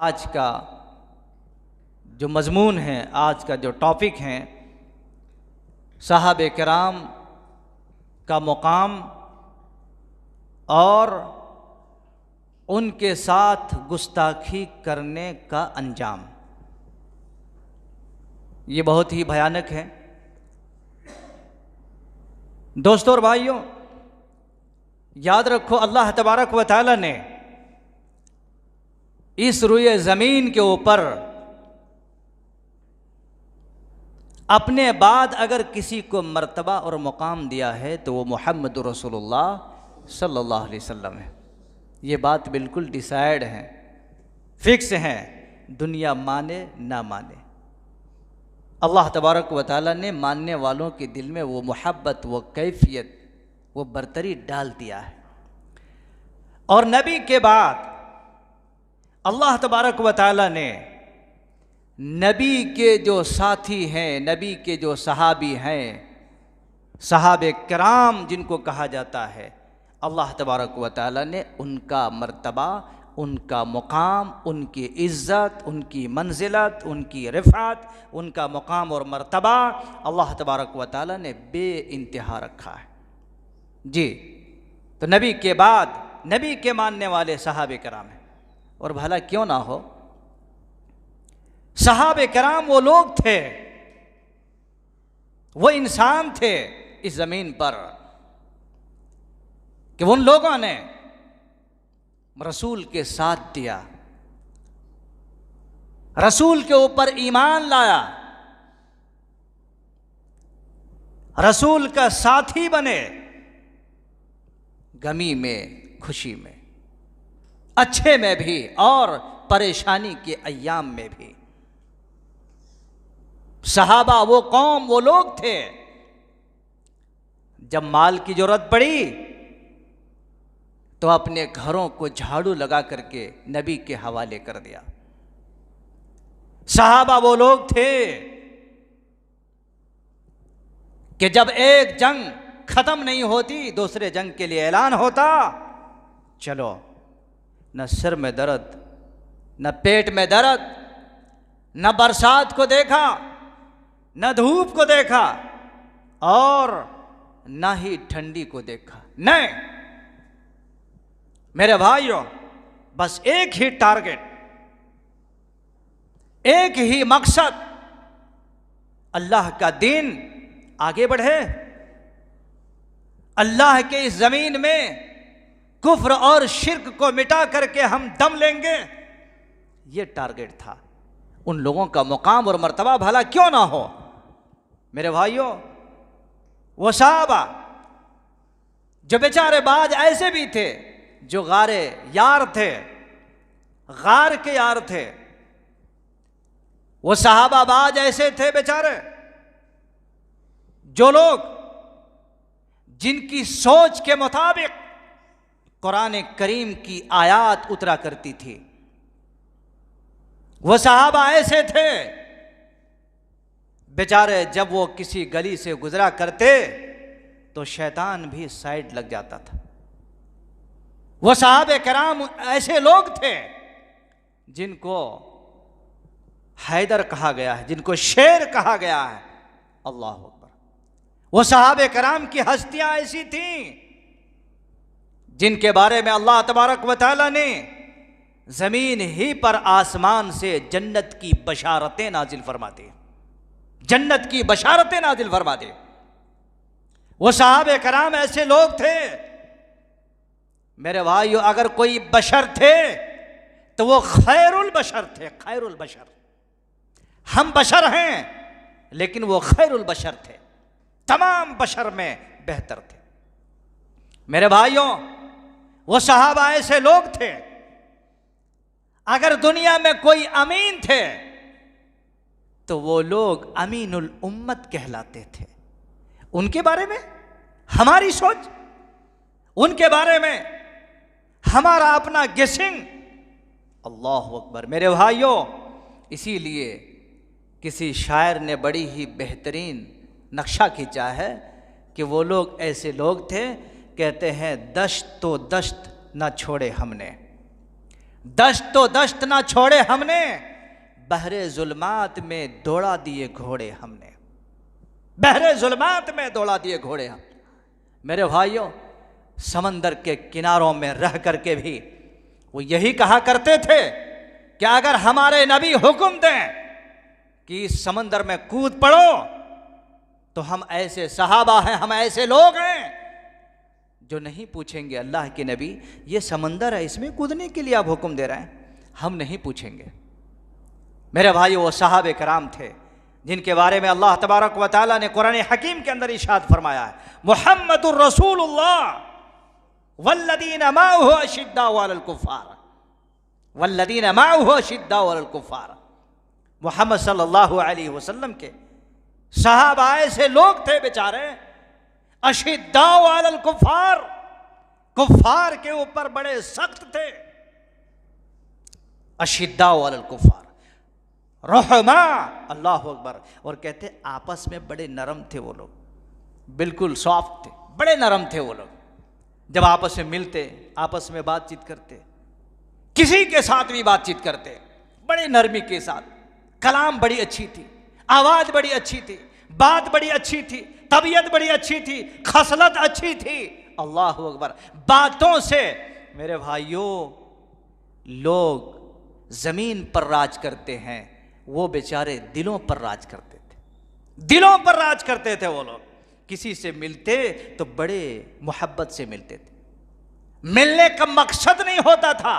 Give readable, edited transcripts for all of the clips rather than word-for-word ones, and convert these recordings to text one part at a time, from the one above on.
आज का जो मज़मून है, आज का जो टॉपिक है, सहाबे किराम का मुकाम और उनके साथ गुस्ताखी करने का अंजाम। ये बहुत ही भयानक है। दोस्तों और भाइयों, याद रखो, अल्लाह तबारक व तआला ने इस रुए ज़मीन के ऊपर अपने बाद अगर किसी को मर्तबा और मुकाम दिया है तो वो मुहम्मद रसूलुल्लाह सल्लल्लाहु अलैहि वसल्लम है। ये बात बिल्कुल डिसाइड है, फिक्स है, दुनिया माने ना माने। अल्लाह तबारक व तआला ने मानने वालों के दिल में वो मोहब्बत, वो कैफियत, वो बरतरी डाल दिया है। और नबी के बाद अल्लाह तबारक व तआला ने नबी के जो साथी हैं, नबी के जो सहाबी हैं, सहाबे किराम जिनको कहा जाता है, अल्लाह तबारक व तआला ने उनका मर्तबा, उनका मुकाम, उनकी इज़्ज़त, उनकी मंजिलत, उनकी रिफ़ात, उनका मुकाम और मर्तबा अल्लाह तबारक व तआला ने बेइंतहा रखा है। जी, तो नबी के बाद नबी के मानने वाले सहाबे किराम हैं। और भला क्यों ना हो, सहाबे किराम वो लोग थे, वो इंसान थे इस ज़मीन पर कि उन लोगों ने रसूल के साथ दिया, रसूल के ऊपर ईमान लाया, रसूल का साथी बने, गमी में, खुशी में, अच्छे में भी और परेशानी के अय्याम में भी। सहाबा वो कौम, वो लोग थे, जब माल की जरूरत पड़ी तो अपने घरों को झाड़ू लगा करके नबी के हवाले कर दिया। सहाबा वो लोग थे कि जब एक जंग खत्म नहीं होती, दूसरे जंग के लिए ऐलान होता, चलो, न सिर में दर्द, न पेट में दर्द, न बरसात को देखा, न धूप को देखा और न ही ठंडी को देखा। नहीं मेरे भाइयों, बस एक ही टारगेट, एक ही मकसद, अल्लाह का दीन आगे बढ़े, अल्लाह के इस जमीन में कुफ्र और शिर्क को मिटा करके हम दम लेंगे। ये टारगेट था उन लोगों का। मुकाम और मर्तबा भला क्यों ना हो मेरे भाइयों। वो सहाबा जो बेचारे बाज ऐसे भी थे जो गारे यार थे, गार के यार थे। वो सहाबा बाज ऐसे थे बेचारे जो लोग, जिनकी सोच के मुताबिक कुरान करीम की आयात उतरा करती थी। वो सहाबा ऐसे थे बेचारे, जब वो किसी गली से गुजरा करते तो शैतान भी साइड लग जाता था। वो सहाबे किराम ऐसे लोग थे जिनको हैदर कहा गया है, जिनको शेर कहा गया है। अल्लाह अकबर। वो सहाबे किराम की हस्तियां ऐसी थीं जिनके बारे में अल्लाह तबारक व तआला ने जमीन ही पर आसमान से जन्नत की बशारतें नाजिल फरमा दी, जन्नत की बशारतें नाजिल फरमा दी। वो सहाबे किराम ऐसे लोग थे मेरे भाइयों, अगर कोई बशर थे तो वो खैरुल बशर थे, खैरुल बशर। हम बशर हैं लेकिन वो खैरुल बशर थे, तमाम बशर में बेहतर थे मेरे भाइयों। वो सहाबा ऐसे लोग थे, अगर दुनिया में कोई अमीन थे तो वो लोग अमीनुल उम्मत कहलाते थे। उनके बारे में हमारी सोच, उनके बारे में हमारा अपना गेसिंग, अल्लाह अकबर मेरे भाइयों। इसीलिए किसी शायर ने बड़ी ही बेहतरीन नक्शा खींचा है कि वो लोग ऐसे लोग थे, कहते हैं दश्त तो दश्त न छोड़े हमने, दश्तो दश्त ना छोड़े हमने, बहरे जुल्मात में दौड़ा दिए घोड़े हमने, बहरे जुल्मात में दौड़ा दिए घोड़े हम। मेरे भाइयों, समंदर के किनारों में रह करके भी वो यही कहा करते थे कि अगर हमारे नबी हुक्म दें कि इस समंदर में कूद पड़ो, तो हम ऐसे सहाबा हैं, हम ऐसे लोग हैं जो नहीं पूछेंगे अल्लाह के नबी ये समंदर है, इसमें कूदने के लिए आप हुक्म दे रहे हैं, हम नहीं पूछेंगे। मेरे भाई, वो सहाबे कराम थे जिनके बारे में अल्लाह तबारक व तआला ने कुरान हकीम के अंदर इरशाद फरमाया है, मुहम्मदुर रसूलुल्लाह वल्लदीन माअहु अशिद्दाउ अलल कुफ़ार, वल्लदीन माअहु अशिद्दाउ अलल कुफ़ार। मुहम्मद सल्लल्लाहु अलैहि वसल्लम के सहाबा ऐसे लोग थे बेचारे, अशिद्दाउ अलल कुफ़ार, कुफ़ार के ऊपर बड़े सख्त थे। अशिद्दाउ अलल कुफ़ार रहमा, अल्लाह अकबर। और कहते आपस में बड़े नरम थे वो लोग, बिल्कुल सॉफ्ट थे, बड़े नरम थे वो लोग। जब आपस में मिलते, आपस में बातचीत करते, किसी के साथ भी बातचीत करते, बड़े नरमी के साथ, कलाम बड़ी अच्छी थी, आवाज बड़ी अच्छी थी, बात बड़ी अच्छी थी, तबीयत बड़ी अच्छी थी, खसलत अच्छी थी। अल्लाह अकबर। बातों से मेरे भाइयों लोग जमीन पर राज करते हैं, वो बेचारे दिलों पर राज करते थे, दिलों पर राज करते थे वो लोग। किसी से मिलते तो बड़े मोहब्बत से मिलते थे, मिलने का मकसद नहीं होता था,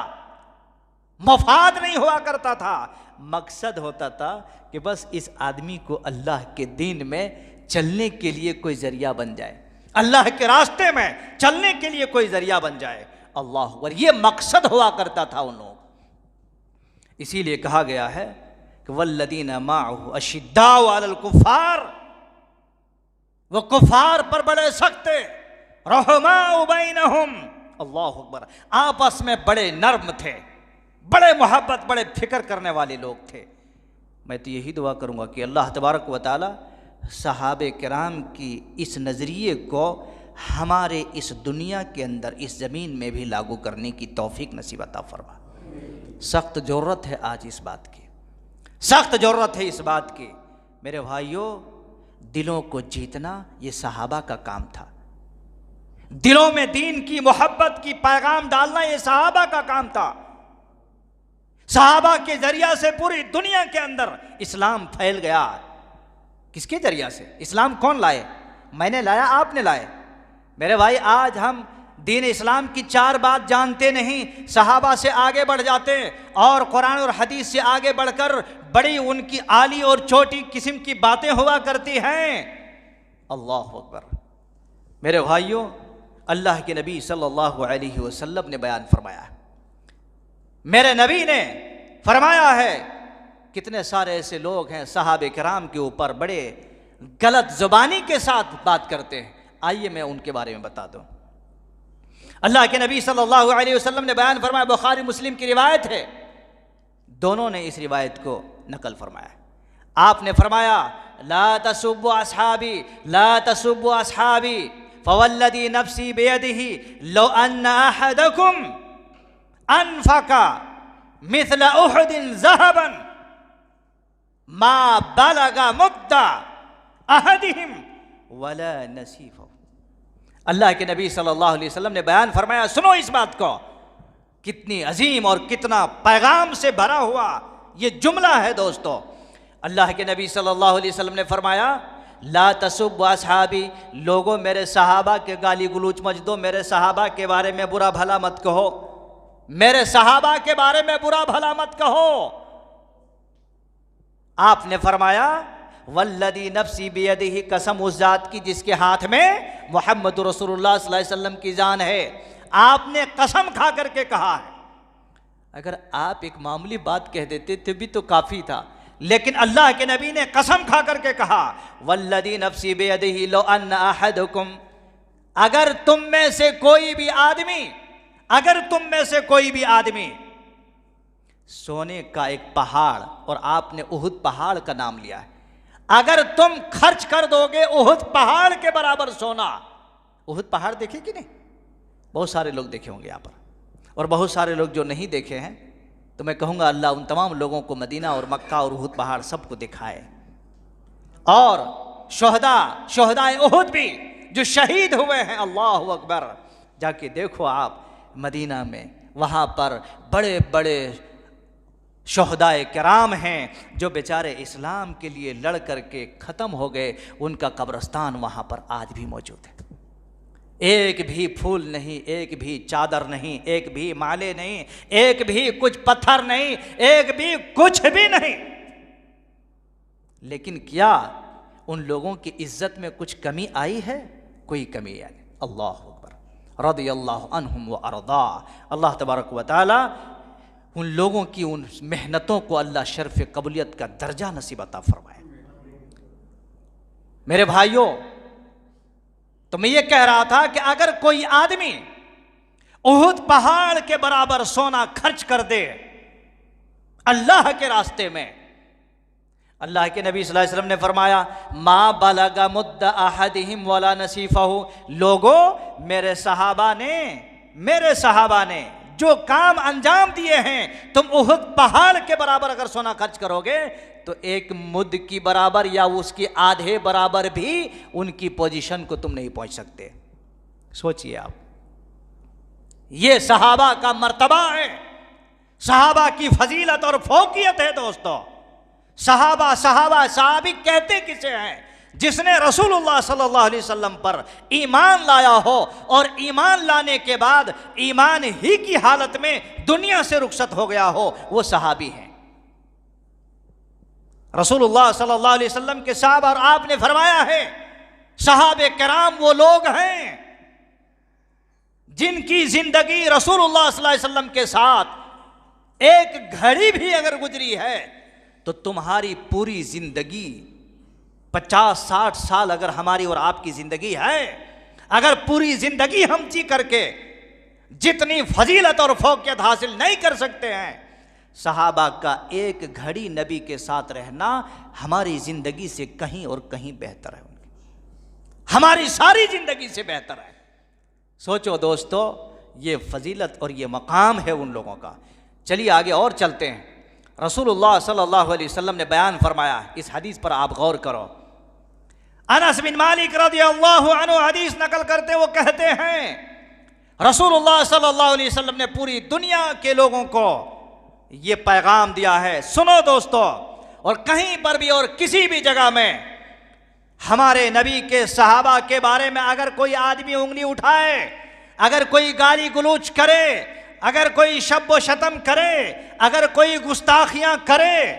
मफाद नहीं हुआ करता था, मकसद होता था कि बस इस आदमी को अल्लाह के दीन में चलने के लिए कोई जरिया बन जाए, अल्लाह के रास्ते में चलने के लिए कोई जरिया बन जाए। अल्लाह अकबर, ये मकसद हुआ करता था उन लोग। इसीलिए कहा गया है कि वल्लदीन माअहु अशिद्दाउ अलल कुफ़ार, वो कुफ़ार पर बड़े सख्त थे, रहमाउ बैनहुम, अल्लाह अकबर, आपस में बड़े नर्म थे, बड़े मोहब्बत, बड़े फिक्र करने वाले लोग थे। मैं तो यही दुआ करूंगा कि अल्लाह तबारक व तआला सहाबे किराम की इस नज़रिए को हमारे इस दुनिया के अंदर, इस ज़मीन में भी लागू करने की तौफीक नसीब अता फरमा। सख्त ज़रूरत है आज इस बात की, सख्त ज़रूरत है इस बात की। मेरे भाइयों, दिलों को जीतना ये सहाबा का काम था, दिलों में दीन की मोहब्बत की पैगाम डालना ये सहाबा का काम था। सहाबा के जरिया से पूरी दुनिया के अंदर इस्लाम फैल गया। किसके जरिया से? इस्लाम कौन लाए? मैंने लाया, आपने लाए। मेरे भाई, आज हम दीन इस्लाम की चार बात जानते नहीं, सहाबा से आगे बढ़ जाते और कुरान और हदीस से आगे बढ़कर बड़ी उनकी आली और छोटी किस्म की बातें हुआ करती हैं। अल्लाह अकबर। मेरे भाइयों, अल्लाह के नबी सल्लल्लाहु अलैहि वसल्लम ने बयान फरमाया, मेरे नबी ने फरमाया है, कितने सारे ऐसे लोग हैं सहाबे किराम के ऊपर बड़े गलत जुबानी के साथ बात करते हैं। आइए मैं उनके बारे में बता दूं। अल्लाह के नबी सल्लल्लाहु अलैहि वसल्लम ने बयान फरमाया, बुखारी मुस्लिम की रिवायत है, दोनों ने इस रिवायत को नकल फरमाया। आपने फरमाया, ला तसुब्बु अस्हाबी, ला तसुब्बु अस्हाबी, फवल्लदी नफ्सी बियदिही लो अन्न अहदकुम अनफका मिथला उहुदिन ज़हबन मा बलगा मुद्दा अहदिहिम वला नसीफा। अल्लाह के नबी सल्लल्लाहु अलैहि वसल्लम ने बयान फरमाया, सुनो इस बात को, कितनी अजीम और कितना पैगाम से भरा हुआ ये जुमला है दोस्तों। अल्लाह के नबी सल्लल्लाहु अलैहि वसल्लम ने फरमाया, ला तसुब्बु अस्हाबी, लोगों मेरे सहाबा के गाली गलूच मत दो, मेरे सहाबा के बारे में बुरा भला मत कहो, मेरे सहाबा के बारे में बुरा भला मत कहो। आपने फरमाया, वल्लदी नफ्सी बियदिही, कसम उस जात की जिसके हाथ में मुहम्मद रसूलुल्लाह सल्लल्लाहु अलैहि वसल्लम की जान है। आपने कसम खा करके कहा है। अगर आप एक मामूली बात कह देते तो भी तो काफी था, लेकिन अल्लाह के नबी ने कसम खा करके कहा, वल्लदी नफ्सी बियदिही लो अन्न अहदकुम, अगर तुम में से कोई भी आदमी, अगर तुम में से कोई भी आदमी सोने का एक पहाड़, और आपने उहुद पहाड़ का नाम लिया है, अगर तुम खर्च कर दोगे उहुद पहाड़ के बराबर सोना। उहुद पहाड़ देखे कि नहीं? बहुत सारे लोग देखे होंगे यहाँ पर, और बहुत सारे लोग जो नहीं देखे हैं तो मैं कहूँगा अल्लाह उन तमाम लोगों को मदीना और मक्का और उहुद पहाड़ सबको दिखाए। और शोहदाए उहुद भी जो शहीद हुए हैं, अल्लाह अकबर, जाके देखो आप मदीना में, वहाँ पर बड़े बड़े शोहदाए किराम हैं जो बेचारे इस्लाम के लिए लड़ करके ख़त्म हो गए, उनका कब्रिस्तान वहाँ पर आज भी मौजूद है। एक भी फूल नहीं, एक भी चादर नहीं, एक भी माले नहीं, एक भी कुछ पत्थर नहीं, एक भी कुछ भी नहीं। लेकिन क्या उन लोगों की इज्जत में कुछ कमी आई है? कोई कमी आई नहीं। अल्लाह अकबर, रदियल्लाहु अन्हुम व अरदा। अल्लाह तबारक व तआला उन लोगों की उन मेहनतों को अल्लाह शर्फ कबूलियत का दर्जा नसीब अता फरमाए। मेरे भाइयों, तो मैं ये कह रहा था कि अगर कोई आदमी उहुद पहाड़ के बराबर सोना खर्च कर दे अल्लाह के रास्ते में, अल्लाह के नबी सल्लल्लाहु अलैहि वसल्लम ने फरमाया, मा बलगा मुद्दा अहदिहिम वला नसीफहु। लोगों, मेरे सहाबा ने जो काम अंजाम दिए हैं, तुम उहुद पहाड़ के बराबर अगर सोना खर्च करोगे तो एक मुद्द की बराबर या उसके आधे बराबर भी उनकी पोजीशन को तुम नहीं पहुंच सकते। सोचिए आप, ये सहाबा का मर्तबा है, सहाबा की फजीलत और फौकियत है। दोस्तों, सहाबी कहते किसे हैं? जिसने रसूलुल्लाह सल्लल्लाहु अलैहि वसल्लम पर ईमान लाया हो और ईमान लाने के बाद ईमान ही की हालत में दुनिया से रुखसत हो गया हो, वो सहाबी हैं। रसूलुल्लाह सल्लल्लाहु अलैहि वसल्लम के साहब, और आपने फरमाया है सहाबे किराम वो लोग हैं जिनकी जिंदगी रसूलुल्लाह सल्लल्लाहु अलैहि वसल्लम के साथ एक घड़ी भी अगर गुजरी है तो तुम्हारी पूरी जिंदगी 50-60 साल अगर हमारी और आपकी जिंदगी है, अगर पूरी जिंदगी हम जी करके जितनी फजीलत और फौकियत हासिल नहीं कर सकते हैं, सहाबा का एक घड़ी नबी के साथ रहना हमारी जिंदगी से कहीं और कहीं बेहतर है, हमारी सारी जिंदगी से बेहतर है। सोचो दोस्तों, ये फजीलत और ये मकाम है उन लोगों का। चलिए आगे और चलते हैं। रसूलुल्लाह सल्लल्लाहु अलैहि वसल्लम ने बयान फरमाया, इस हदीस पर आप गौर करो। अनस बिन मालिक रदियल्लाहु अन्हु हदीस नकल करते, वो कहते हैं रसूलुल्लाह सल्लल्लाहु अलैहि वसल्लम ने पूरी दुनिया के लोगों को ये पैगाम दिया है, सुनो दोस्तों, और कहीं पर भी और किसी भी जगह में हमारे नबी के सहाबा के बारे में अगर कोई आदमी उंगली उठाए, अगर कोई गाली गलौज करे, अगर कोई शब्द शतम करे, अगर कोई गुस्ताखियां करे,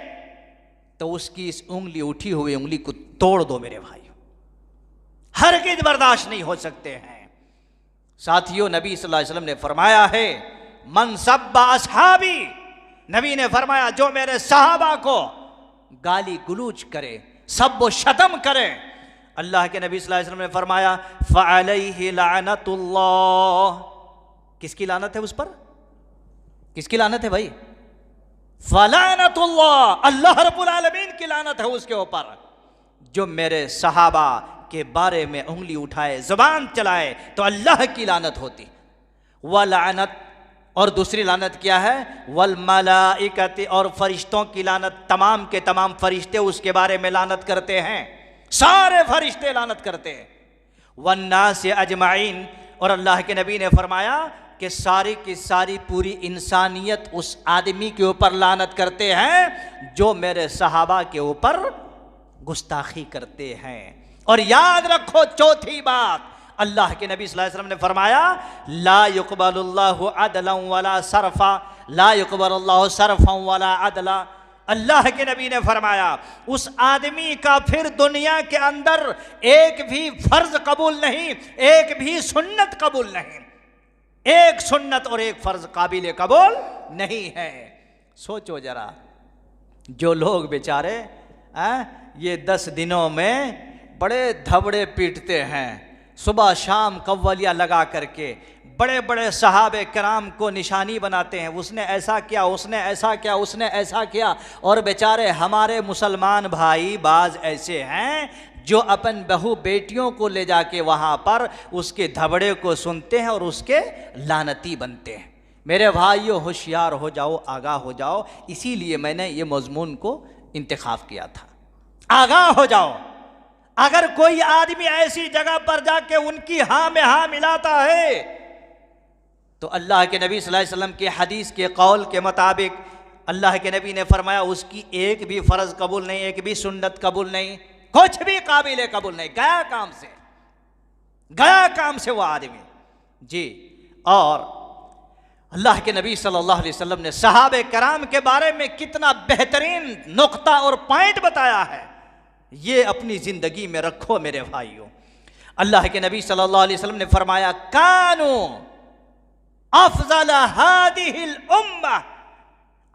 तो उसकी इस उठी हुई उंगली को तोड़ दो मेरे भाई, हरगिज़ बर्दाश्त नहीं हो सकते हैं। साथियों, नबी सल्लल्लाहु अलैहि वसल्लम ने फरमाया है, मन सब्बा अस्हाबी, नबी ने फरमाया जो मेरे सहाबा को गाली गलौज करे, सब वो शतम करे, अल्लाह के नबी सल्लल्लाहु अलैहि वसल्लम ने फरमाया फ़अलैहि लानतुल्लाह। किसकी लानत है उस पर? किसकी लानत है भाई? फ़लानतुल्लाह, अल्लाह रब्बुल आलमीन की लानत है उसके ऊपर जो मेरे सहाबा के बारे में उंगली उठाए, जुबान चलाए, तो अल्लाह की लानत होती। व लानत, और दूसरी लानत क्या है? वल मलाइकति, और फरिश्तों की लानत, तमाम के तमाम फरिश्ते उसके बारे में लानत करते हैं, सारे फरिश्ते लानत करते हैं। वन्नास अजमाइन, और अल्लाह के नबी ने फरमाया कि सारी की सारी पूरी इंसानियत उस आदमी के ऊपर लानत करते हैं जो मेरे सहाबा के ऊपर गुस्ताखी करते हैं। और याद रखो चौथी बात, अल्लाह के नबी सल्लल्लाहु अलैहि वसल्लम ने फरमाया ला युक़बलुल्लाहु अदलन वला सरफा, ला युक़बलुल्लाहु सरफन वला अदला। अल्लाह के नबी ने फरमाया उस आदमी का फिर दुनिया के अंदर एक भी फर्ज कबूल नहीं, एक भी सुन्नत कबूल नहीं, एक सुन्नत और एक फर्ज काबिल कबूल नहीं है। सोचो जरा, जो लोग बेचारे ये 10 दिनों में बड़े धबड़े पीटते हैं, सुबह शाम कव्वलियाँ लगा करके बड़े बड़े सहाबे कराम को निशानी बनाते हैं, उसने ऐसा किया, उसने ऐसा किया, उसने ऐसा किया, और बेचारे हमारे मुसलमान भाई बाज ऐसे हैं जो अपन बहू बेटियों को ले जाके वहाँ पर उसके धबड़े को सुनते हैं और उसके लानती बनते हैं। मेरे भाइयों होशियार हो जाओ, आगाह हो जाओ, इसीलिए मैंने ये मजमून को इंतखाब किया था। आगाह हो जाओ। अगर कोई आदमी ऐसी जगह पर जाके उनकी हाँ में हाँ मिलाता है तो अल्लाह के नबी सल्लल्लाहु अलैहि वसल्लम के हदीस के कौल के मुताबिक अल्लाह के नबी ने फरमाया उसकी एक भी फ़र्ज कबूल नहीं, एक भी सुन्नत कबूल नहीं, कुछ भी काबिल कबूल नहीं, गया काम से, गया काम से वो आदमी जी। और अल्लाह के नबी सल्लल्लाहु अलैहि वसल्लम ने सहाबे कराम के बारे में कितना बेहतरीन नुक्ता और पॉइंट बताया है, ये अपनी ज़िंदगी में रखो मेरे भाइयों। अल्लाह के नबी सल्लल्लाहु अलैहि वसल्लम ने फरमाया कानू अफज़ल हादिहिल उम्मा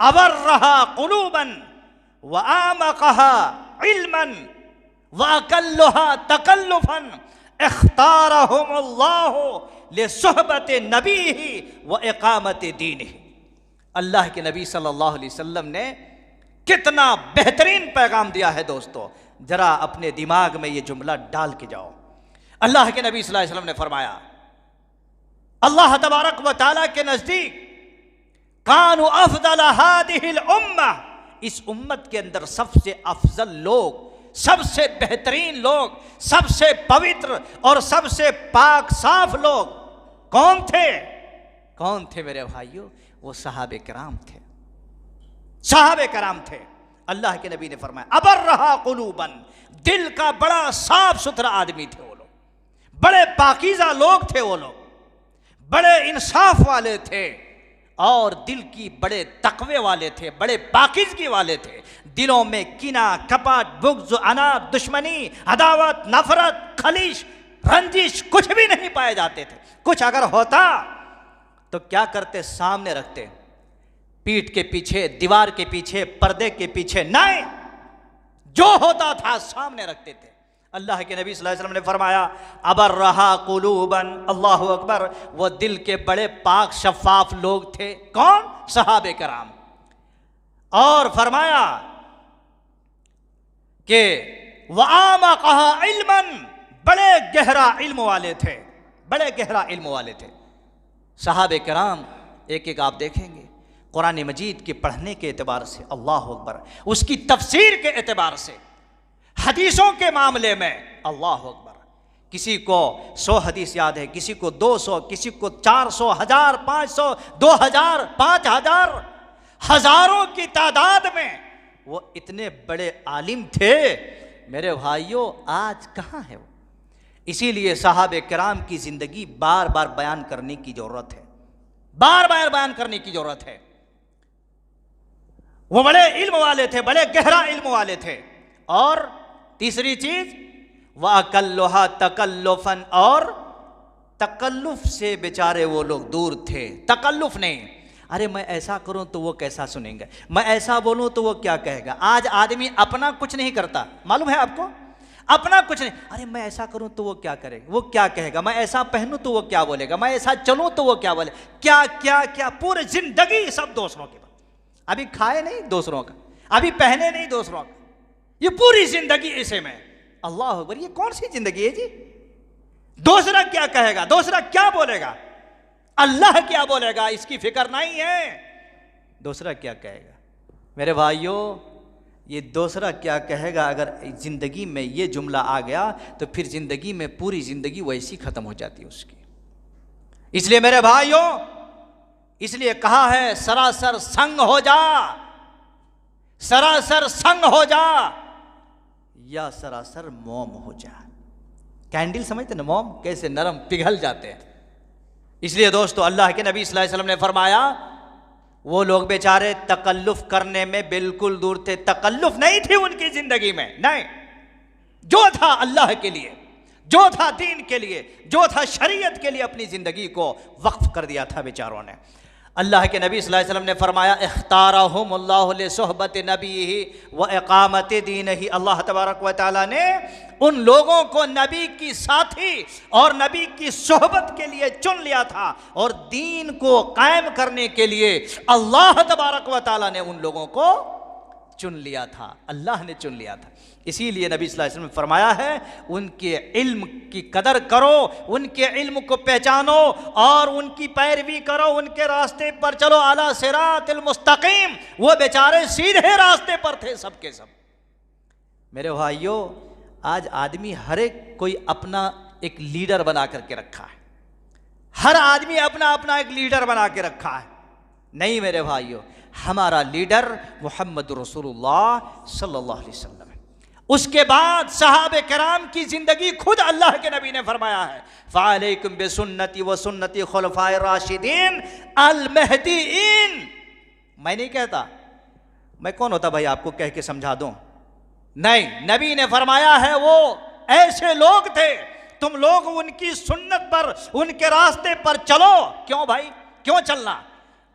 अबर्रहा कुलूबन व आमक़हा इल्मन व अक़ल्लुहा तकल्लुफ़न इख्तारहुमुल्लाहु लिसुहबति नबीही व इक़ामति दीनिही। अल्लाह के नबी सल्लल्लाहु अलैहि वसल्लम ने कितना बेहतरीन पैगाम दिया है दोस्तों, जरा अपने दिमाग में ये जुमला डाल के जाओ। अल्लाह के नबी सल्लल्लाहु अलैहि वसल्लम ने फरमाया अल्लाह तबारक व तआला के नजदीक कानू अफज़ल हादिहिल उम्मा, इस उम्मत के अंदर सबसे अफजल लोग, सबसे बेहतरीन लोग, सबसे पवित्र और सबसे पाक साफ लोग कौन थे? कौन थे मेरे भाइयों? वो सहाबे कराम थे, सहाबे कराम थे। अल्लाह के नबी ने फरमाया अबर्रहा कुलूबन, दिल का बड़ा साफ सुथरा आदमी थे वो लोग, बड़े पाकीज़ा लोग थे वो लोग, बड़े इंसाफ वाले थे और दिल की बड़े तकवे वाले थे, बड़े पाकीज़गी वाले थे। दिलों में किना, कपट, बुग़्ज़, अनाद, दुश्मनी, अदावत, नफरत, खलीश, रंजिश कुछ भी नहीं पाए जाते थे। कुछ अगर होता तो क्या करते? सामने रखते, पीठ के पीछे, दीवार के पीछे, पर्दे के पीछे नहीं, जो होता था सामने रखते थे। अल्लाह के नबी सल्लल्लाहु अलैहि वसल्लम ने फरमाया अबर्रहा कुलूबन, अल्लाहु अकबर, वो दिल के बड़े पाक शफाफ लोग थे। कौन? सहाबे कराम। और फरमाया कि वआमक़हा इल्मन, बड़े गहरा इल्म वाले थे, बड़े गहरा इल्म वाले थे सहाबे कराम। एक एक आप देखेंगे कुरान मजीद के पढ़ने के एतबार से, अल्लाह अकबर, उसकी तफसीर के एतबार से, हदीसों के मामले में, अल्लाह अकबर, किसी को 100 हदीस याद है, किसी को 200, किसी को 400, 1000, 500, 2000, 5000, हजारों की तादाद में वो इतने बड़े आलिम थे मेरे भाइयों। आज कहाँ है वो? इसीलिए सहाबे किराम की जिंदगी बार बार बयान करने की जरूरत है, बार बार बयान करने की जरूरत है। वो बड़े इल्म वाले थे, बड़े गहरा इल्म वाले थे। और तीसरी चीज वअक़ल्लुहा तकल्लुफ़न, और तकल्लुफ से बेचारे वो लोग दूर थे। तकल्लुफ नहीं, अरे मैं ऐसा करूं तो वो कैसा सुनेंगे, मैं ऐसा बोलूं तो वो क्या कहेगा। आज आदमी अपना कुछ नहीं करता, मालूम है आपको, अपना कुछ नहीं। अरे मैं ऐसा करूं तो वो क्या करेगा, वो क्या कहेगा, मैं ऐसा पहनूं तो वो क्या बोलेगा, मैं ऐसा चलूं तो वो क्या बोले, क्या क्या क्या, पूरी जिंदगी सब दूसरों के पास। अभी खाए नहीं दूसरों का, अभी पहने नहीं दूसरों का, ये पूरी जिंदगी इसे में। अल्लाह अकबर, ये कौन सी जिंदगी है जी? दूसरा क्या कहेगा, दूसरा क्या बोलेगा, अल्लाह क्या बोलेगा, इसकी फिक्र नहीं है। दूसरा क्या कहेगा मेरे भाइयों, ये दूसरा क्या कहेगा, अगर जिंदगी में ये जुमला आ गया तो फिर जिंदगी में पूरी जिंदगी वैसी खत्म हो जाती है उसकी। इसलिए मेरे भाइयों, इसलिए कहा है सरासर संग हो जा, सरासर संग हो जा या सरासर मोम हो जा। कैंडल समझते ना, मोम कैसे नरम पिघल जाते हैं। इसलिए दोस्तों अल्लाह के नबी सल्लल्लाहु अलैहि वसल्लम ने फरमाया वो लोग बेचारे तकल्लुफ करने में बिल्कुल दूर थे। तकल्लुफ नहीं थी उनकी जिंदगी में, नहीं, जो था अल्लाह के लिए, जो था दीन के लिए, जो था शरीयत के लिए, अपनी जिंदगी को वक्फ कर दिया था बेचारों ने। अल्लाह के नबी सल्लल्लाहु अलैहि वसल्लम ने फरमाया इख्तारहुमुल्लाहु लिसुहबति नबीही व इक़ामति दीनिही। अल्लाह तबारक व तआला ने उन लोगों को नबी की साथी और नबी की सोहबत के लिए चुन लिया था, और दीन को कायम करने के लिए अल्लाह तबारक व तआला ने उन लोगों को चुन लिया था, अल्लाह ने चुन लिया था। इसीलिए नबी सल्लल्लाहु अलैहि वसल्लम ने फरमाया है, उनके इल्म की कदर करो, उनके इल्म को पहचानो और उनकी पैरवी करो, उनके रास्ते पर चलो। अला सिरातिल मुस्तकीम, वो बेचारे सीधे रास्ते पर थे सबके सब। मेरे भाइयों, आज आदमी हर एक कोई अपना एक लीडर बना करके रखा है, हर आदमी अपना अपना एक लीडर बना के रखा है। नहीं मेरे भाइयों, हमारा लीडर मोहम्मद रसूलुल्लाह सल्लल्लाहु अलैहि वसल्लम है। उसके बाद सहाबे किराम की जिंदगी खुद अल्लाह के नबी ने फरमाया है, फ़अलैकुम बिसुन्नती व सुन्नती खुलफाए राशिदीन अल महदीइन। मैं नहीं कहता, मैं कौन होता भाई आपको कह के समझा दूं? नहीं, नबी ने फरमाया है वो ऐसे लोग थे, तुम लोग उनकी सुन्नत पर, उनके रास्ते पर चलो। क्यों भाई, क्यों चलना?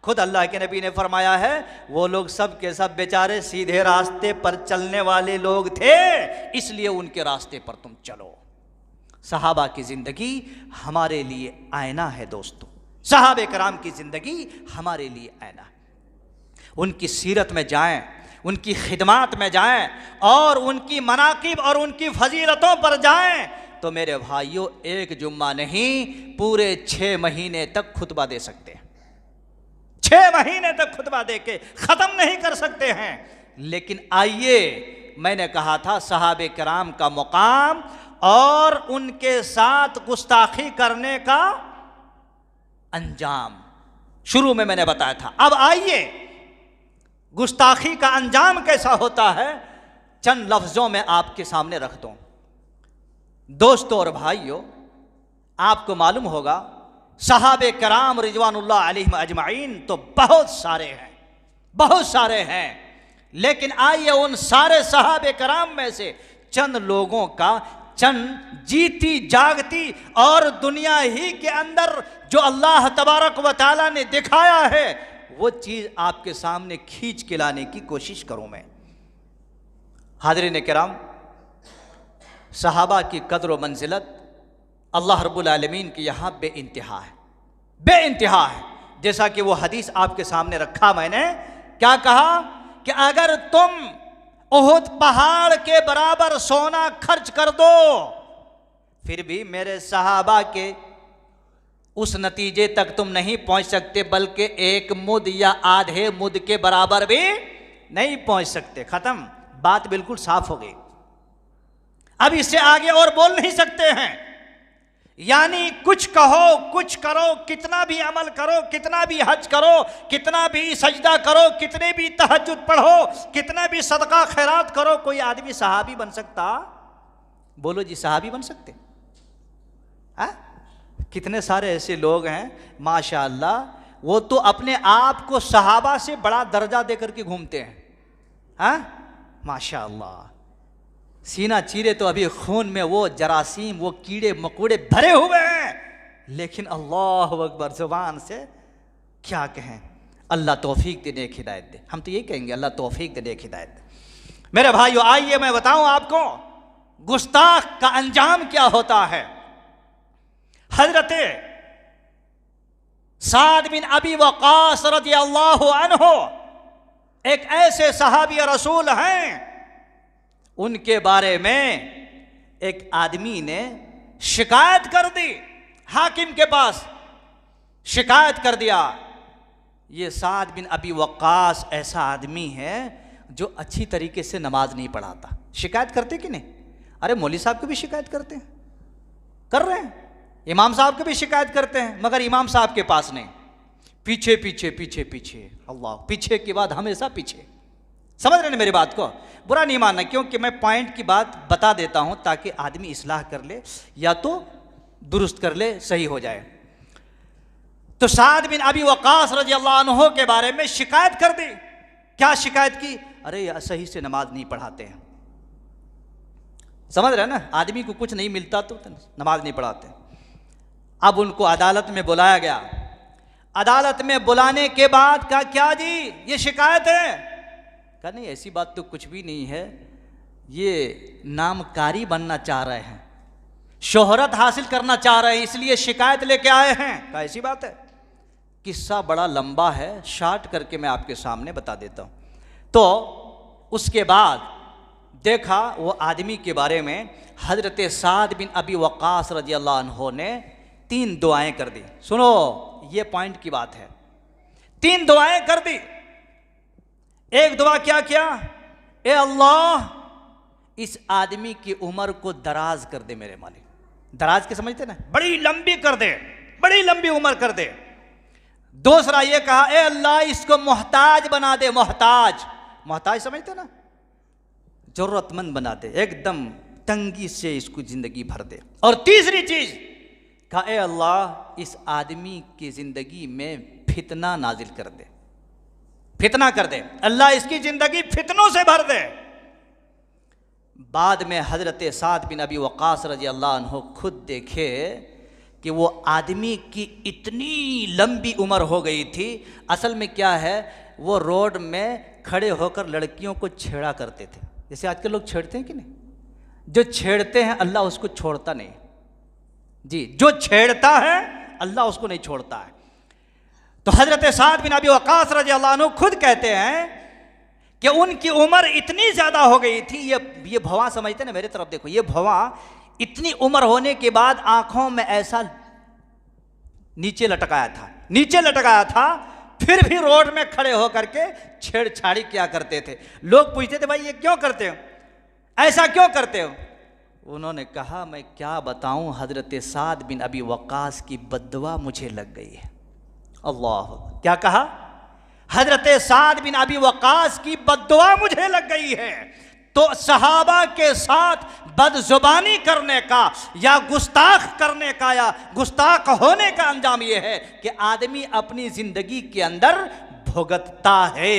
खुद अल्लाह के नबी ने फरमाया है, वो लोग सब के सब बेचारे सीधे रास्ते पर चलने वाले लोग थे, इसलिए उनके रास्ते पर तुम चलो। सहाबा की जिंदगी हमारे लिए आईना है दोस्तों, सहाबे कराम की जिंदगी हमारे लिए आईना है। उनकी सीरत में जाएं, उनकी खिदमत में जाएं और उनकी मनाकिब और उनकी फजीलतों पर जाएं, तो मेरे भाइयों एक जुम्मा नहीं, पूरे 6 महीने तक खुतबा दे सकते हैं। 6 महीने तक खुतबा दे के ख़त्म नहीं कर सकते हैं। लेकिन आइए, मैंने कहा था सहाबे किराम का मुकाम और उनके साथ गुस्ताखी करने का अंजाम शुरू में मैंने बताया था। अब आइए, गुस्ताखी का अंजाम कैसा होता है, चंद लफ्ज़ों में आपके सामने रख दूं। दोस्तों और भाइयों, आपको मालूम होगा सहाबे कराम रिजवानुल्लाह अलैहिम अजमाइन तो बहुत सारे हैं, बहुत सारे हैं। लेकिन आइए उन सारे सहाबे कराम में से चंद लोगों का, चंद जीती जागती और दुनिया ही के अंदर जो अल्लाह तबारक व तआला ने दिखाया है, वो चीज़ आपके सामने खींच के लाने की कोशिश करूं मैं। हाज़रीन किराम, सहाबा की कदर व मंजिलत अल्लाह रब्बुल आलमीन की यहाँ बेइंतहा है, बेइंतहा है। जैसा कि वो हदीस आपके सामने रखा मैंने, क्या कहा कि अगर तुम उहुद पहाड़ के बराबर सोना खर्च कर दो, फिर भी मेरे सहाबा के उस नतीजे तक तुम नहीं पहुंच सकते, बल्कि 1 मुद या आधे मुद के बराबर भी नहीं पहुंच सकते। खत्म, बात बिल्कुल साफ हो गई। अब इससे आगे और बोल नहीं सकते हैं। यानी कुछ कहो, कुछ करो, कितना भी अमल करो, कितना भी हज करो, कितना भी सजदा करो, कितने भी तहज्जुद पढ़ो, कितना भी सदका खैरात करो, कोई आदमी सहाबी बन सकता? बोलो जी, सहाबी बन सकते? कितने सारे ऐसे लोग हैं माशाअल्लाह, वो तो अपने आप को सहाबा से बड़ा दर्जा देकर के घूमते हैं। माशाअल्लाह, सीना चीरे तो अभी खून में वो जरासीम, वो कीड़े मकोड़े भरे हुए हैं, लेकिन अल्लाह अकबर, जुबान से क्या कहें। अल्लाह तौफीक दे, नेक हिदायत दे। हम तो ये कहेंगे अल्लाह तौफीक दे, नेक हिदायत दे। मेरे भाइयों, आइए मैं बताऊं आपको गुस्ताख का अंजाम क्या होता है। हजरते साद बिन अबी वक़ास रज़ियल्लाहु अन्हु एक ऐसे सहाबी रसूल हैं, उनके बारे में एक आदमी ने शिकायत कर दी, हाकिम के पास शिकायत कर दिया, ये साद बिन अबी वक़ास ऐसा आदमी है जो अच्छी तरीके से नमाज नहीं पढ़ाता। शिकायत करते कि नहीं? अरे मौलवी साहब की भी शिकायत करते हैं, कर रहे हैं, इमाम साहब की भी शिकायत करते हैं, मगर इमाम साहब के पास नहीं, पीछे पीछे पीछे पीछे, अल्लाह, पीछे के बाद हमेशा पीछे। समझ रहे हैं मेरी बात को? बुरा नहीं मानना, क्योंकि मैं पॉइंट की बात बता देता हूं ताकि आदमी इस्लाह कर ले या तो दुरुस्त कर ले, सही हो जाए। तो साद बिन अबी वक़ास रज़ियल्लाहु अन्हु के बारे में शिकायत कर दी। क्या शिकायत की? अरे यार, सही से नमाज नहीं पढ़ाते हैं। समझ रहे हैं ना, आदमी को कुछ नहीं मिलता तो नमाज नहीं पढ़ाते। अब उनको अदालत में बुलाया गया। अदालत में बुलाने के बाद कहा, क्या जी ये शिकायत है? कहा नहीं, ऐसी बात तो कुछ भी नहीं है, ये नामकारी बनना चाह रहे हैं, शोहरत हासिल करना चाह रहे हैं, इसलिए शिकायत लेके आए हैं। कहा ऐसी बात है? किस्सा बड़ा लंबा है, शार्ट करके मैं आपके सामने बता देता हूँ। तो उसके बाद देखा वो आदमी के बारे में हजरत साद बिन अबी वक़ास रजी अल्लाह अन्हो ने 3 दुआएं कर दी। सुनो, ये पॉइंट की बात है। 3 दुआएं कर दी। एक दुआ क्या किया? ए अल्लाह, इस आदमी की उम्र को दराज कर दे मेरे मालिक। दराज के समझते ना, बड़ी लंबी कर दे, बड़ी लंबी उम्र कर दे। दूसरा ये कहा, ए अल्लाह, इसको मोहताज बना दे। मोहताज, मोहताज समझते ना, जरूरतमंद बना दे, एकदम तंगी से इसको जिंदगी भर दे। और तीसरी चीज कहा, ए अल्लाह, इस आदमी की जिंदगी में फितना नाजिल कर दे, फितना कर दे। अल्लाह इसकी जिंदगी फितनों से भर दे। बाद में हजरत साद बिन अबी वक़ास रजी अल्लाह अन्हो खुद देखे कि वो आदमी की इतनी लंबी उम्र हो गई थी। असल में क्या है, वो रोड में खड़े होकर लड़कियों को छेड़ा करते थे, जैसे आजकल लोग छेड़ते हैं कि नहीं। जो छेड़ते हैं अल्लाह उसको छोड़ता नहीं जी, जो छेड़ता है अल्लाह उसको नहीं छोड़ता है। तो हजरत साद बिन अबी वक़ास रज़ी अल्लाह अन्हु खुद कहते हैं कि उनकी उम्र इतनी ज़्यादा हो गई थी। ये भवां समझते ना, मेरे तरफ देखो, ये भवां इतनी उम्र होने के बाद आंखों में ऐसा नीचे लटकाया था, नीचे लटकाया था, फिर भी रोड में खड़े होकर के छेड़छाड़ी क्या करते थे। लोग पूछते थे, भाई ये क्यों करते हो, ऐसा क्यों करते हो? उन्होंने कहा, मैं क्या बताऊं, हजरत साद बिन अबी वक़ास की बद्दुआ मुझे लग गई है। अल्लाह, क्या कहा? हजरत साद बिन अबी वक़ास की बद्दुआ मुझे लग गई है। तो सहाबा के साथ बदजुबानी करने का या गुस्ताख करने का या गुस्ताख होने का अंजाम यह है कि आदमी अपनी जिंदगी के अंदर भुगतता है,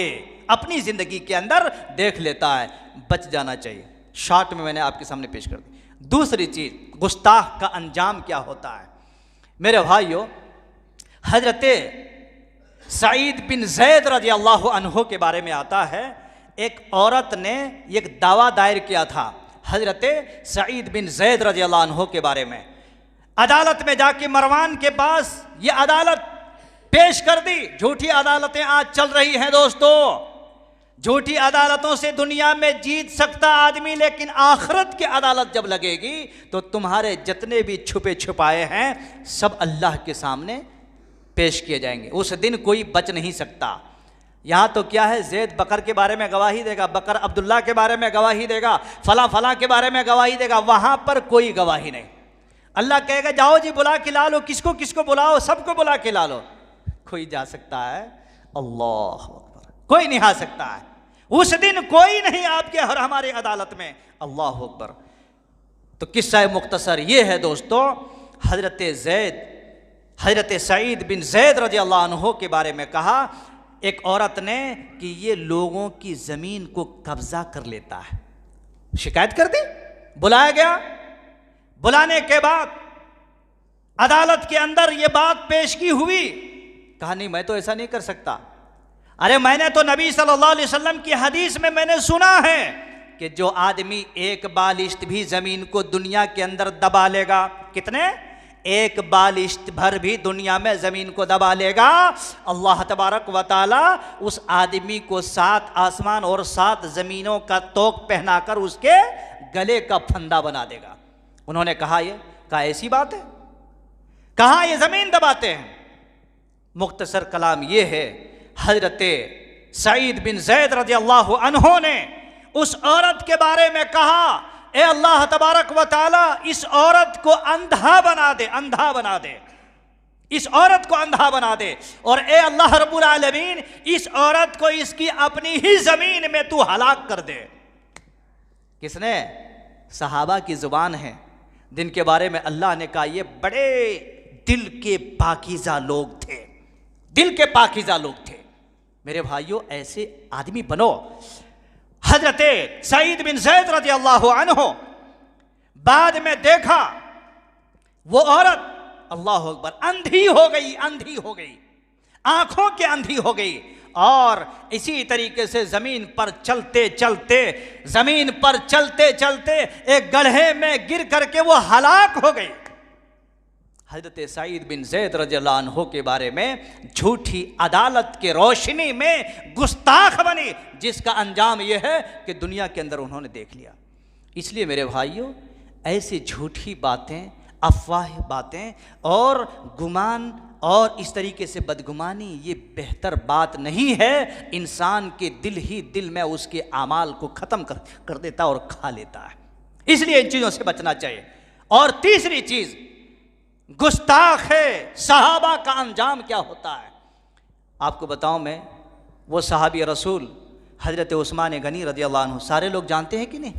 अपनी जिंदगी के अंदर देख लेता है। बच जाना चाहिए। शॉर्ट में मैंने आपके सामने पेश कर दी। दूसरी चीज, गुस्ताख का अंजाम क्या होता है? मेरे भाइयों, हजरत सईद बिन ज़ैद रज़ी अल्लाह अन्हु के बारे में आता है, एक औरत ने एक दावा दायर किया था हजरत सईद बिन ज़ैद रज़ी अल्लाह अन्हु के बारे में। अदालत में जाके मरवान के पास ये अदालत पेश कर दी। झूठी अदालतें आज चल रही हैं दोस्तों। झूठी अदालतों से दुनिया में जीत सकता आदमी, लेकिन आखिरत की अदालत जब लगेगी तो तुम्हारे जितने भी छुपे छुपाए हैं सब अल्लाह के सामने पेश किए जाएंगे। उस दिन कोई बच नहीं सकता। यहाँ तो क्या है, ज़ैद बकर के बारे में गवाही देगा, बकर अब्दुल्ला के बारे में गवाही देगा, फला फला के बारे में गवाही देगा, वहाँ पर कोई गवाही नहीं। अल्लाह कहेगा, जाओ जी बुला के ला लो, किसको किसको बुलाओ, सबको बुला के ला लो। कोई जा सकता है? अल्लाह अकबर, कोई नहीं आ सकता है। उस दिन कोई नहीं आपके और हमारी अदालत में। अल्लाह अकबर। तो किस्सा मुख्तसर ये है दोस्तों, हजरत सईद बिन ज़ैद रज़ी अल्लाह अन्हु के बारे में कहा एक औरत ने कि ये लोगों की ज़मीन को कब्जा कर लेता है। शिकायत कर दी, बुलाया गया। बुलाने के बाद अदालत के अंदर ये बात पेश की हुई। कहा, नहीं मैं तो ऐसा नहीं कर सकता। अरे मैंने तो नबी सल्लल्लाहु अलैहि वसल्लम की हदीस में मैंने सुना है कि जो आदमी एक बालिश्त भी ज़मीन को दुनिया के अंदर दबा लेगा, कितने, एक बालिश्त भर भी दुनिया में ज़मीन को दबा लेगा, अल्लाह तबारक व तआला उस आदमी को 7 आसमान और 7 ज़मीनों का तोक पहनाकर उसके गले का फंदा बना देगा। उन्होंने कहा, ऐसी बात है? कहाँ ये ज़मीन दबाते हैं? मुख्तसर कलाम ये है, हजरत सईद बिन ज़ैद रज़ी अल्लाह अन्हु ने उस औरत के बारे में कहा, ए अल्लाह तबारक व तआला इस औरत को अंधा बना दे, अंधा बना दे, इस औरत को अंधा बना दे। और ए अल्लाह रब्बुल आलमीन इस औरत को इसकी अपनी ही ज़मीन में तू हलाक कर दे। किसने? सहाबा की ज़ुबान है, जिनके बारे में अल्लाह ने कहा ये बड़े दिल के पाकीज़ा लोग थे, दिल के पाकीज़ा लोग थे। मेरे भाइयों, ऐसे आदमी बनो। हजरत सईद बिन ज़ैद रज़ी अल्लाह अन्हु बाद में देखा वो औरत, अल्लाह अकबर, अंधी हो गई, अंधी हो गई, आंखों के अंधी हो गई। और इसी तरीके से ज़मीन पर चलते चलते, ज़मीन पर चलते चलते एक गड्ढे में गिर करके वो हलाक हो गई। हज़रत सईद बिन ज़ैद रज़ियल्लाहु अन्हु के बारे में झूठी अदालत के रोशनी में गुस्ताख बनी, जिसका अंजाम यह है कि दुनिया के अंदर उन्होंने देख लिया। इसलिए मेरे भाइयों, ऐसी झूठी बातें, अफवाह बातें और गुमान और इस तरीके से बदगुमानी, ये बेहतर बात नहीं है। इंसान के दिल ही दिल में उसके आमाल को ख़त्म कर देता और खा लेता है। इसलिए इन चीज़ों से बचना चाहिए। और तीसरी चीज़, गुस्ताख है सहाबा का अंजाम क्या होता है। आपको बताऊं मैं, वो सहाबी रसूल हज़रत उस्मान गनी रज़ियल्लाहु अन्हु, सारे लोग जानते हैं कि नहीं,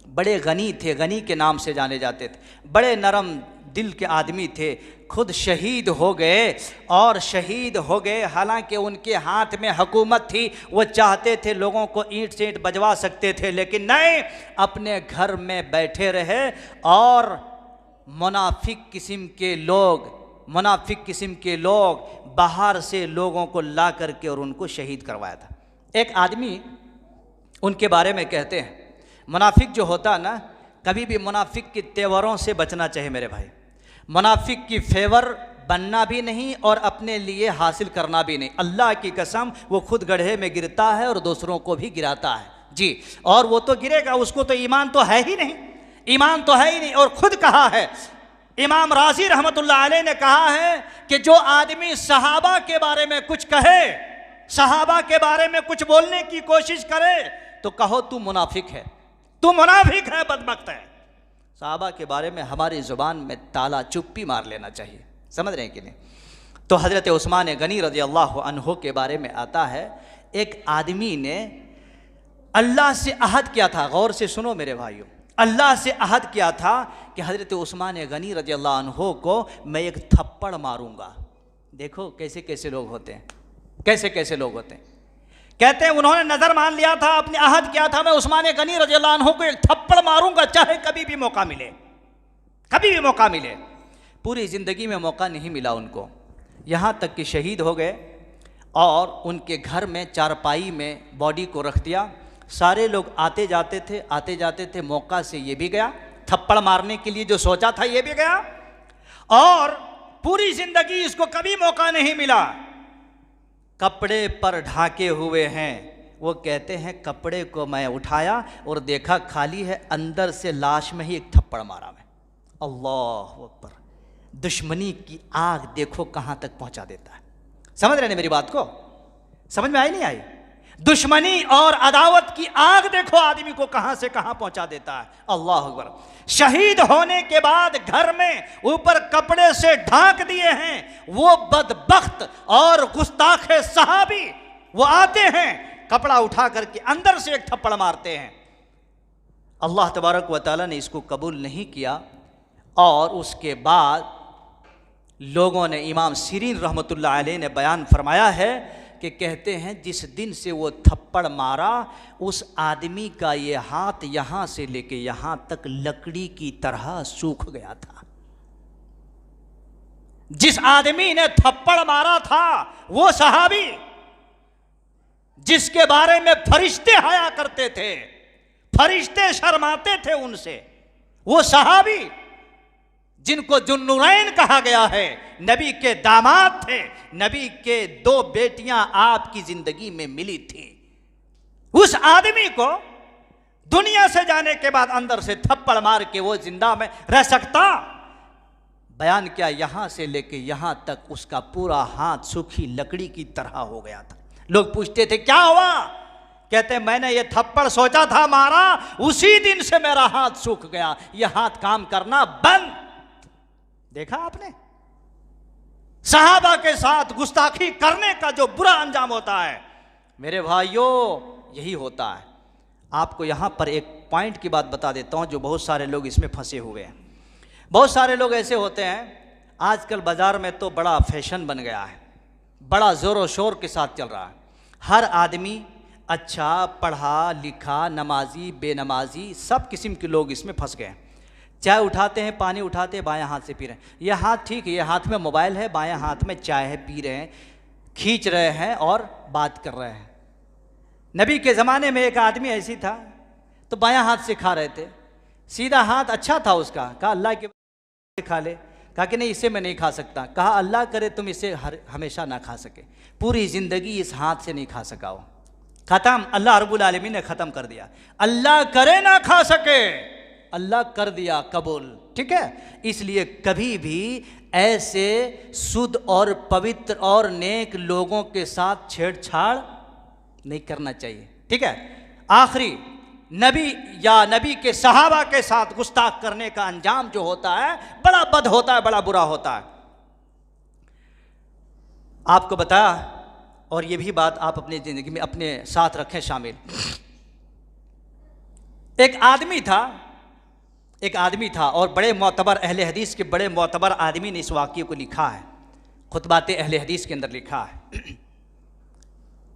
बड़े गनी थे, गनी के नाम से जाने जाते थे, बड़े नरम दिल के आदमी थे। खुद शहीद हो गए और शहीद हो गए, हालांकि उनके हाथ में हुकूमत थी, वो चाहते थे लोगों को ईंट से ईंट बजवा सकते थे, लेकिन नहीं, अपने घर में बैठे रहे और मुनाफिक किस्म के लोग बाहर से लोगों को ला करके और उनको शहीद करवाया था। एक आदमी उनके बारे में कहते हैं, मुनाफिक जो होता ना, कभी भी मुनाफिक के तेवरों से बचना चाहिए मेरे भाई। मुनाफिक की फेवर बनना भी नहीं और अपने लिए हासिल करना भी नहीं। अल्लाह की कसम, वो खुद गड्ढे में गिरता है और दूसरों को भी गिराता है जी। और वो तो गिरेगा, उसको तो ईमान तो है ही नहीं, ईमान तो है ही नहीं। और खुद कहा है इमाम राजी रहमतुल्लाह अलैह ने, कहा है कि जो आदमी सहाबा के बारे में कुछ कहे, सहाबा के बारे में कुछ बोलने की कोशिश करे, तो कहो तू मुनाफिक है, तू मुनाफिक है, बदबख्त है। सहाबा के बारे में हमारी ज़ुबान में ताला चुप्पी मार लेना चाहिए, समझ रहे हैं कि नहीं। तो हज़रत उस्मान गनी रज़ियल्लाहु अन्हु के बारे में आता है, एक आदमी ने अल्लाह से अहद किया था। गौर से सुनो मेरे भाइयों, अल्लाह से अहद किया था कि हज़रत उस्मान गनी रज़ियल्लाहु अन्हु को मैं एक थप्पड़ मारूंगा। देखो कैसे कैसे लोग होते हैं, कैसे कैसे लोग होते हैं। कहते हैं उन्होंने नज़र मान लिया था, अपने अहद किया था, मैं उस्मान गनी रज़ियल्लाहु अन्हु को एक थप्पड़ मारूंगा, चाहे कभी भी मौका मिले, कभी भी मौका मिले। पूरी ज़िंदगी में मौका नहीं मिला उनको, यहाँ तक कि शहीद हो गए और उनके घर में चारपाई में बॉडी को रख दिया। सारे लोग आते जाते थे, मौका से ये भी गया, थप्पड़ मारने के लिए जो सोचा था ये भी गया, और पूरी ज़िंदगी इसको कभी मौका नहीं मिला। कपड़े पर ढाके हुए हैं, वो कहते हैं कपड़े को मैं उठाया और देखा खाली है, अंदर से लाश में ही एक थप्पड़ मारा मैं। अल्लाह अकबर। दुश्मनी की आग देखो कहाँ तक पहुँचा देता है। समझ रहे हैं मेरी बात को, समझ में आई नहीं आई? दुश्मनी और अदावत की आग देखो आदमी को कहाँ से कहाँ पहुँचा देता है। अल्लाह अकबर। शहीद होने के बाद घर में ऊपर कपड़े से ढांक दिए हैं, वो बदबख्त और गुस्ताख सहाबी वो आते हैं, कपड़ा उठा करके अंदर से एक थप्पड़ मारते हैं। अल्लाह तबारक व तआला ने इसको कबूल नहीं किया और उसके बाद लोगों ने, इमाम सिरीन रहमतुल्लाह अलैह ने बयान फरमाया है कि कहते हैं जिस दिन से वो थप्पड़ मारा, उस आदमी का ये हाथ यहाँ से लेके यहाँ तक लकड़ी की तरह सूख गया था। जिस आदमी ने थप्पड़ मारा था वो सहाबी जिसके बारे में फरिश्ते हया करते थे, फरिश्ते शर्माते थे उनसे, वो सहाबी जिनको जुन्नुरैन कहा गया है, नबी के दामाद थे, नबी के 2 बेटियां आपकी जिंदगी में मिली थी, उस आदमी को दुनिया से जाने के बाद अंदर से थप्पड़ मार के वो जिंदा में रह सकता? बयान क्या, यहां से लेके यहां तक उसका पूरा हाथ सूखी लकड़ी की तरह हो गया था। लोग पूछते थे क्या हुआ? कहते मैंने ये थप्पड़ सोचा था मारा, उसी दिन से मेरा हाथ सूख गया, यह हाथ काम करना बंद। देखा आपने, सहाबा के साथ गुस्ताखी करने का जो बुरा अंजाम होता है मेरे भाइयों, यही होता है। आपको यहां पर एक पॉइंट की बात बता देता हूं जो बहुत सारे लोग इसमें फंसे हुए हैं। बहुत सारे लोग ऐसे होते हैं, आजकल बाजार में तो बड़ा फैशन बन गया है, बड़ा जोर शोर के साथ चल रहा है। हर आदमी अच्छा पढ़ा लिखा, नमाजी बेनमाजी, सब किस्म के लोग इसमें फंस गए हैं। चाय उठाते हैं, पानी उठाते हैं, बाएं हाथ से पी रहे हैं। यह हाथ ठीक है, यह हाथ में मोबाइल है, बाएं हाथ में चाय है, पी रहे हैं, खींच रहे हैं और बात कर रहे हैं। नबी के ज़माने में एक आदमी ऐसी था, तो बायां हाथ से खा रहे थे, सीधा हाथ अच्छा था उसका, कहा अल्लाह के खा ले, कहा कि नहीं इसे मैं नहीं खा सकता। कहा अल्लाह करे तुम इसे हमेशा ना खा सके, पूरी ज़िंदगी इस हाथ से नहीं खा सका हो। ख़त्म, अल्लाह रब्बुल आलमीन ने ख़त्म कर दिया। अल्लाह करे ना खा सके, अल्लाह कर दिया कबूल। ठीक है, इसलिए कभी भी ऐसे शुद्ध और पवित्र और नेक लोगों के साथ छेड़छाड़ नहीं करना चाहिए। ठीक है, आखिरी नबी या नबी के सहाबा के साथ गुस्ताख करने का अंजाम जो होता है बड़ा बद होता है, बड़ा बुरा होता है। आपको बताया, और ये भी बात आप अपनी ज़िंदगी में अपने साथ रखें शामिल। एक आदमी था और बड़े मोतबर अहले हदीस के बड़े मोतबर आदमी ने इस वाक़ये को लिखा है, खुतबाते अहले हदीस के अंदर लिखा है।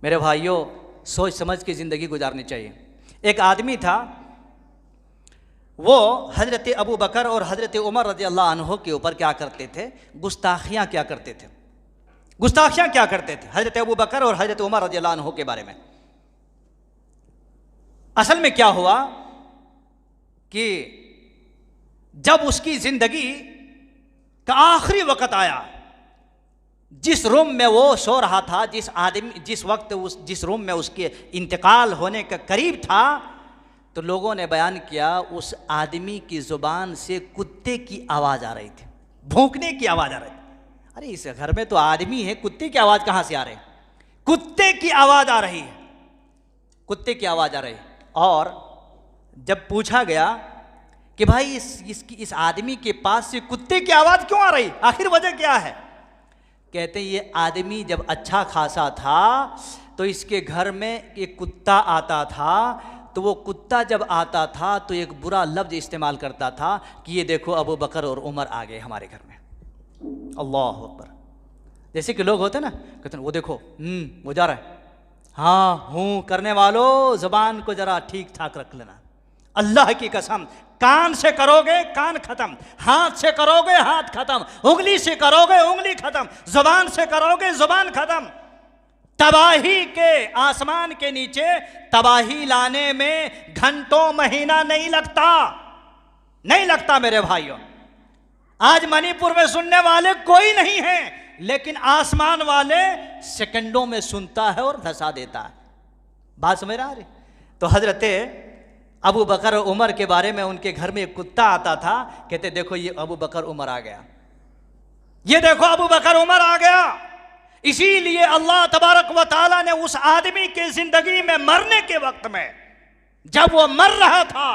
मेरे भाइयों, सोच समझ के ज़िंदगी गुजारनी चाहिए। एक आदमी था, वो हज़रत अबू बकर और हज़रत उमर रज़ियल्लाहु अन्हु के ऊपर क्या करते थे, गुस्ताखियाँ क्या करते थे, गुस्ताखियाँ क्या करते थे हज़रत अबू बकर और हज़रत उमर रज़ियल्लाहु अन्हु के बारे में। असल में क्या हुआ कि जब उसकी ज़िंदगी का आखिरी वक़्त आया, जिस रूम में वो सो रहा था, जिस वक्त जिस रूम में उसके इंतकाल होने का करीब था, तो लोगों ने बयान किया उस आदमी की ज़ुबान से कुत्ते की आवाज़ आ रही थी, भौंकने की आवाज़ आ रही थी। अरे इस घर में तो आदमी है, कुत्ते की आवाज़ कहाँ से आ रही? कुत्ते की आवाज़ आ रही है, कुत्ते की आवाज़ आ रही। और जब पूछा गया कि भाई इस आदमी के पास से कुत्ते की आवाज़ क्यों आ रही, आखिर वजह क्या है? कहते ये आदमी जब अच्छा खासा था तो इसके घर में एक कुत्ता आता था, तो वो कुत्ता जब आता था तो एक बुरा लफ्ज़ इस्तेमाल करता था कि ये देखो अबू बकर और उमर आ गए हमारे घर में। अल्लाह अकबर। जैसे कि लोग होते ना, कहते हैं वो देखो वो जा रहा है, हाँ हूँ करने वालों ज़बान को ज़रा ठीक ठाक रख लेना। अल्लाह की कसम, कान से करोगे कान खत्म, हाथ से करोगे हाथ खत्म, उंगली से करोगे उंगली खत्म, जुबान से करोगे जुबान खत्म। तबाही के आसमान के नीचे तबाही लाने में घंटों महीना नहीं लगता मेरे भाइयों। आज मणिपुर में सुनने वाले कोई नहीं है, लेकिन आसमान वाले सेकंडों में सुनता है और धसा देता है। बात समझ रहा है? तो हजरत अबू बकर और उमर के बारे में उनके घर में एक कुत्ता आता था, कहते देखो ये अबू बकर उमर आ गया, ये देखो अबू बकर उमर आ गया। इसीलिए अल्लाह तबारक व तआला ने उस आदमी के जिंदगी में मरने के वक्त में जब वो मर रहा था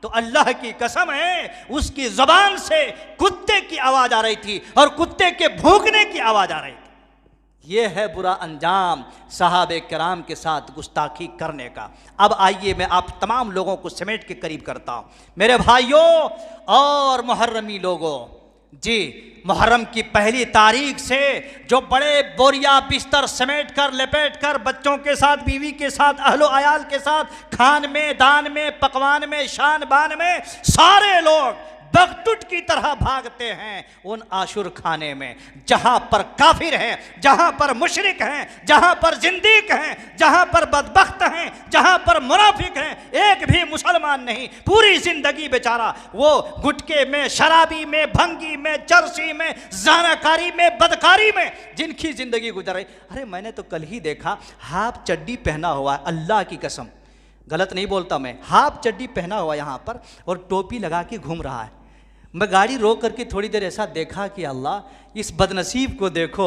तो अल्लाह की कसम है उसकी जुबान से कुत्ते की आवाज आ रही थी और कुत्ते के भौंकने की आवाज आ रही थी। ये है बुरा अंजाम सहाबे किराम के साथ गुस्ताखी करने का। अब आइए मैं आप तमाम लोगों को समेट के करीब करता हूँ मेरे भाइयों और मुहर्रमी लोगों। जी, मुहर्रम की पहली तारीख से जो बड़े बोरिया बिस्तर समेट कर लपेट कर बच्चों के साथ, बीवी के साथ, अहलो अयाल के साथ खान में, दान में, पकवान में, शान बान में सारे लोग बगटुट की तरह भागते हैं उन आशुर खाने में, जहां पर काफिर हैं, जहां पर मुशरिक हैं, जहां पर जिंदीक हैं, जहां पर बदबख्त हैं, जहां पर मुनाफिक हैं, एक भी मुसलमान नहीं। पूरी जिंदगी बेचारा वो गुटके में, शराबी में, भंगी में, चरसी में, ज़ानाकारी में, बदकारी में जिनकी जिंदगी गुजर रही। अरे मैंने तो कल ही देखा हाफ चड्डी पहना हुआ है, अल्लाह की कसम गलत नहीं बोलता मैं, हाफ चड्डी पहना हुआ यहाँ पर और टोपी लगा के घूम रहा है। मैं गाड़ी रोक करके थोड़ी देर ऐसा देखा कि अल्लाह इस बदनसीब को देखो,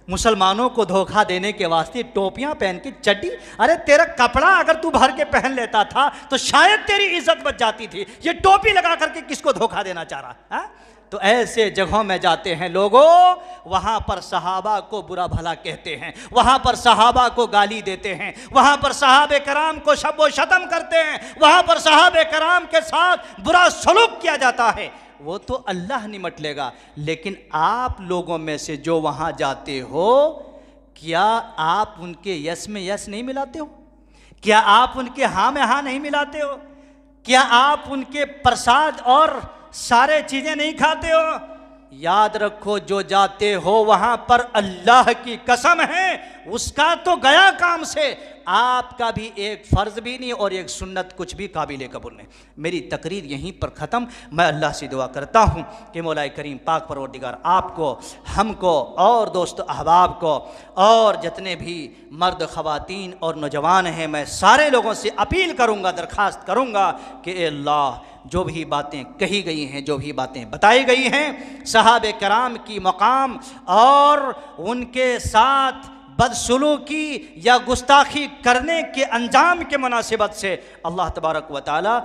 मुसलमानों को धोखा देने के वास्ते टोपियां पहन के चड्डी। अरे तेरा कपड़ा अगर तू भर के पहन लेता था तो शायद तेरी इज्जत बच जाती थी, ये टोपी लगा करके किसको धोखा देना चाह रहा है? तो ऐसे जगहों में जाते हैं लोगों, वहाँ पर सहाबा को बुरा भला कहते हैं, वहाँ पर सहाबा को गाली देते हैं, वहाँ पर सहाबे कराम को शब्बो शतम करते हैं, वहाँ पर सहाबे कराम के साथ बुरा सलूक किया जाता है। वो तो अल्लाह निमट लेगा, लेकिन आप लोगों में से जो वहाँ जाते हो, क्या आप उनके यस में यस नहीं मिलाते हो? क्या आप उनके हाँ में हाँ नहीं मिलाते हो? क्या आप उनके प्रसाद और सारे चीजें नहीं खाते हो? याद रखो जो जाते हो वहां पर अल्लाह की कसम है उसका तो गया काम से, आपका भी एक फ़र्ज़ भी नहीं और एक सुन्नत कुछ भी काबिल कबूल नहीं। मेरी तकरीर यहीं पर ख़त्म। मैं अल्लाह से दुआ करता हूँ कि मौला करीम पाक परवरदिगार आपको, हमको और दोस्त अहबाब को और जितने भी मर्द ख़वातीन और नौजवान हैं, मैं सारे लोगों से अपील करूँगा, दरख्वास्त करूँगा कि ए अल्लाह जो भी बातें कही गई हैं, जो भी बातें बताई गई हैं सहाबे कराम की मकाम और उनके साथ बदसलूकी या गुस्ताखी करने के अंजाम के मुनासिबत से अल्लाह तबारक व तआला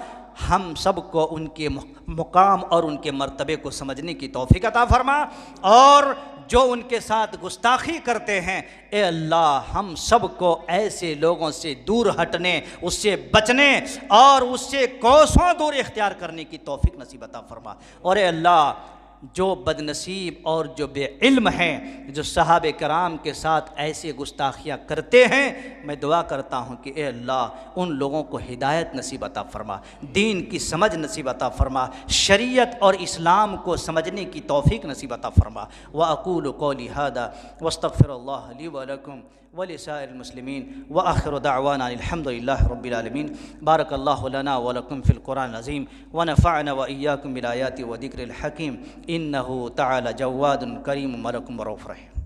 हम सब को उनके मुकाम और उनके मर्तबे को समझने की तौफीक अता फरमा, और जो उनके साथ गुस्ताखी करते हैं ए अल्लाह हम सब को ऐसे लोगों से दूर हटने, उससे बचने और उससे कोसों दूर इख्तियार करने की तौफीक नसीब अता फरमा। और ए अल्लाह जो बदनसीब और जो बेइल्म हैं, जो सहाबे कराम के साथ ऐसे गुस्ताखियाँ करते हैं, मैं दुआ करता हूँ कि ए अल्लाह उन लोगों को हिदायत नसीब अता फरमा, दीन की समझ नसीब अता फरमा, शरीयत और इस्लाम को समझने की तौफीक नसीब अता फरमा। व अक़ूलु क़ौली हादा वस्तग़फ़िरुल्लाह ली व लकुम व लिसाइरिल मुस्लिमीन व आखिरु दअवाना अल्हम्दुलिल्लाहि रब्बिल आलमीन। बारकल्लाहु लना व लकुम फ़िल क़ुरआनिल अज़ीम व नफ़अना व इय्याकुम बिल आयाति व ज़िक्रिल हकीम। इन्नहु तआला जव्वादुन करीमुन मलकुम रऊफ़ुर रहीम।